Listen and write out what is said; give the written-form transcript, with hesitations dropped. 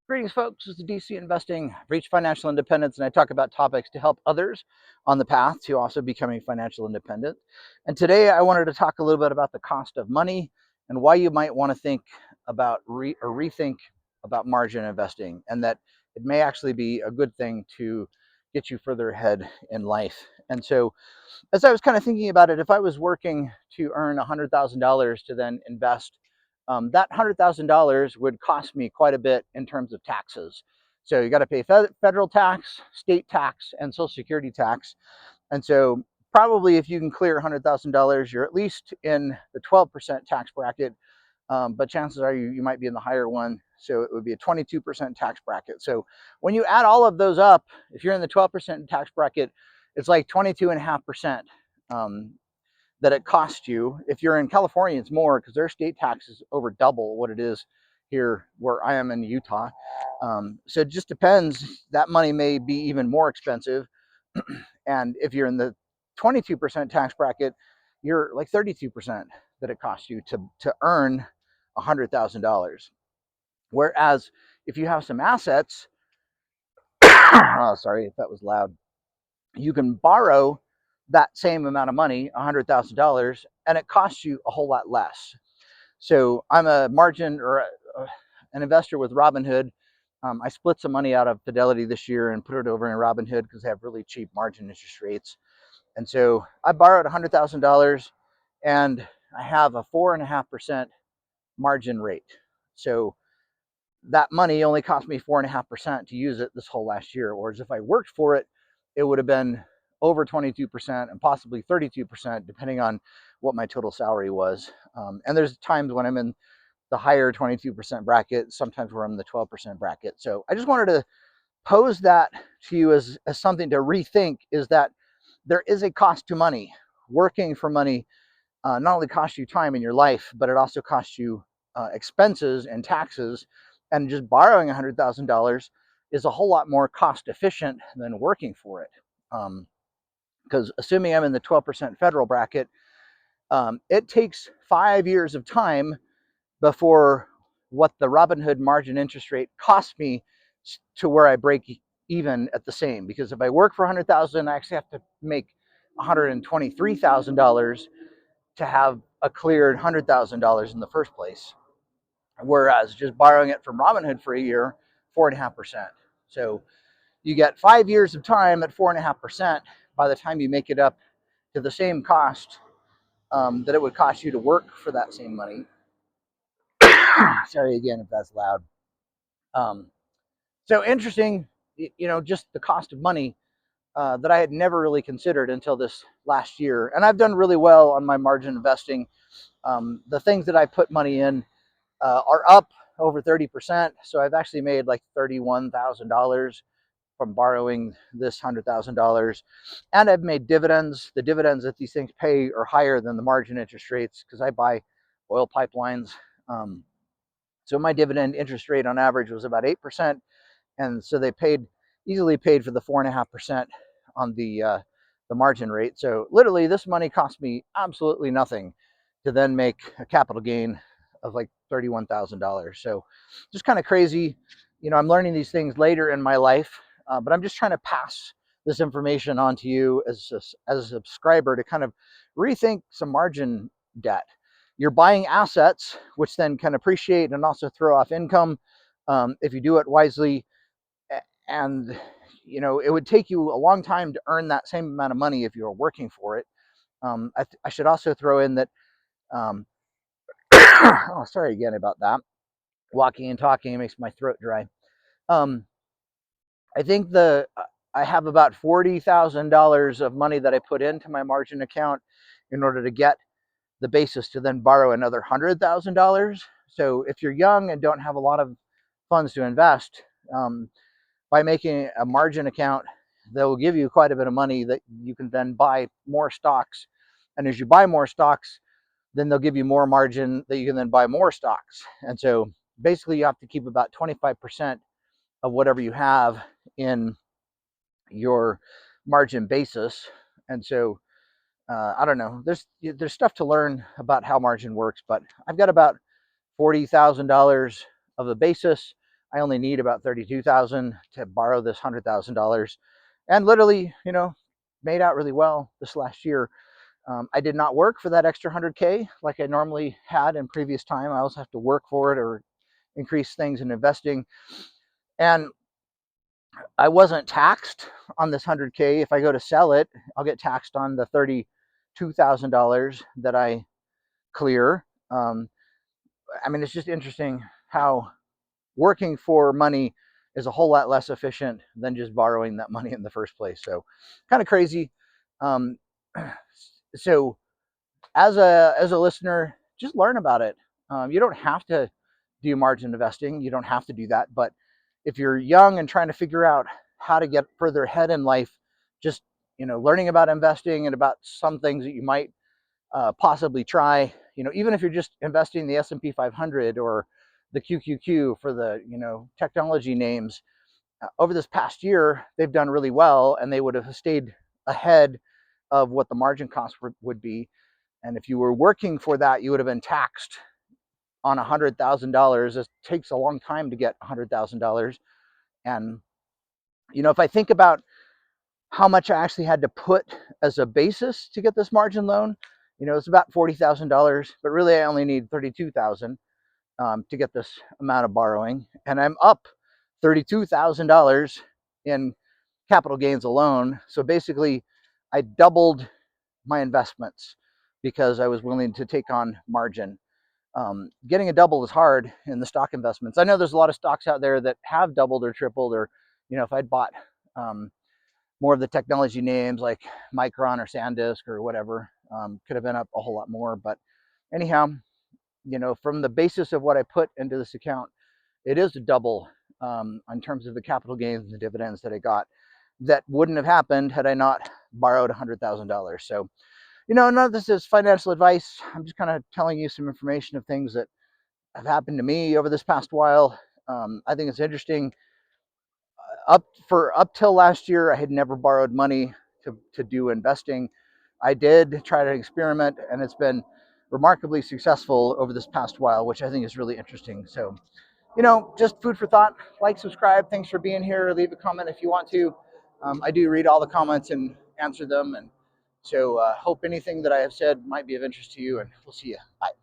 Greetings, folks. This is DC Investing. I've reached financial independence, and I talk about topics to help others on the path to also becoming financial independent. And today I wanted to talk a little bit about the cost of money and why you might want to think about rethink about margin investing, and that it may actually be a good thing to get you further ahead in life. And so, as I was kind of thinking about it, if I was working to earn $100,000 to then invest, that $100,000 would cost me quite a bit in terms of taxes. So you got to pay federal tax, state tax, and Social Security tax. And so probably if you can clear $100,000, you're at least in the 12% tax bracket. But chances are you might be in the higher one. So it would be a 22% tax bracket. So when you add all of those up, if you're in the 12% tax bracket, it's like 22.5%. That it costs you. If you're in California, it's more because their state tax is over double what it is here where I am in Utah. So it just depends. That money may be even more expensive. And if you're in the 22% tax bracket, you're like 32% that it costs you to earn $100,000. Whereas if you have some assets, oh, sorry if that was loud, you can borrow that same amount of money, $100,000, and it costs you a whole lot less. So I'm a margin or an investor with Robinhood. I split some money out of Fidelity this year and put it over in Robinhood because they have really cheap margin interest rates. And so I borrowed $100,000 and I have a 4.5% margin rate. So that money only cost me 4.5% to use it this whole last year. Whereas if I worked for it, it would have been over 22% and possibly 32%, depending on what my total salary was. And there's times when I'm in the higher 22% bracket, sometimes where I'm in the 12% bracket. So I just wanted to pose that to you as something to rethink, is that there is a cost to money. Working for money not only costs you time in your life, but it also costs you expenses and taxes. And just borrowing $100,000 is a whole lot more cost efficient than working for it. Because assuming I'm in the 12% federal bracket, it takes 5 years of time before what the Robinhood margin interest rate costs me to where I break even at the same. Because if I work for $100,000, I actually have to make $123,000 to have a cleared $100,000 in the first place. Whereas just borrowing it from Robinhood for a year, 4.5%. So you get 5 years of time at 4.5% by the time you make it up to the same cost that it would cost you to work for that same money. Sorry again if that's loud. So interesting, just the cost of money that I had never really considered until this last year. And I've done really well on my margin investing. The things that I put money in are up over 30%. So I've actually made like $31,000 from borrowing this $100,000. And I've made dividends. The dividends that these things pay are higher than the margin interest rates because I buy oil pipelines. So my dividend interest rate on average was about 8%. And so they easily paid for the 4.5% on the margin rate. So literally this money cost me absolutely nothing to then make a capital gain of like $31,000. So just kind of crazy. I'm learning these things later in my life, but I'm just trying to pass this information on to you as a subscriber to kind of rethink some margin debt. You're buying assets, which then can appreciate and also throw off income if you do it wisely. And it would take you a long time to earn that same amount of money if you were working for it. I should also throw in that oh, sorry again about that. Walking and talking makes my throat dry. I think I have about $40,000 of money that I put into my margin account in order to get the basis to then borrow another $100,000. So if you're young and don't have a lot of funds to invest, by making a margin account, they'll give you quite a bit of money that you can then buy more stocks. And as you buy more stocks, then they'll give you more margin that you can then buy more stocks. And so basically you have to keep about 25% of whatever you have in your margin basis. And so I don't know, there's stuff to learn about how margin works, but I've got about $40,000 of the basis. I only need about 32,000 to borrow this $100,000, and literally, made out really well this last year. I did not work for that extra 100K like I normally had in previous time. I also have to work for it or increase things in investing. And I wasn't taxed on this 100K. If I go to sell it, I'll get taxed on the $32,000 that I clear. I mean, it's just interesting how working for money is a whole lot less efficient than just borrowing that money in the first place. So, kind of crazy. Um, so, as a listener, just learn about it. You don't have to do margin investing. You don't have to do that. But if you're young and trying to figure out how to get further ahead in life, just learning about investing and about some things that you might possibly try. Even if you're just investing in the S&P 500 or the QQQ for the technology names, over this past year they've done really well, and they would have stayed ahead of what the margin cost would be. And if you were working for that, you would have been taxed on $100,000. It takes a long time to get $100,000. And if I think about how much I actually had to put as a basis to get this margin loan, it's about $40,000, but really I only need 32,000 to get this amount of borrowing, and I'm up $32,000 in capital gains alone. So basically, I doubled my investments because I was willing to take on margin. Getting a double is hard in the stock investments. I know there's a lot of stocks out there that have doubled or tripled, or if I'd bought more of the technology names like Micron or SanDisk or whatever, could have been up a whole lot more. But anyhow, from the basis of what I put into this account, it is a double in terms of the capital gains and the dividends that I got. That wouldn't have happened had I not borrowed $100,000. So, none of this is financial advice. I'm just kind of telling you some information of things that have happened to me over this past while. I think it's interesting. Up till last year, I had never borrowed money to do investing. I did try to experiment, and it's been remarkably successful over this past while, which I think is really interesting. So, just food for thought. Like, subscribe. Thanks for being here. Leave a comment if you want to. I do read all the comments and answer them, and so hope anything that I have said might be of interest to you. And we'll see you. Bye.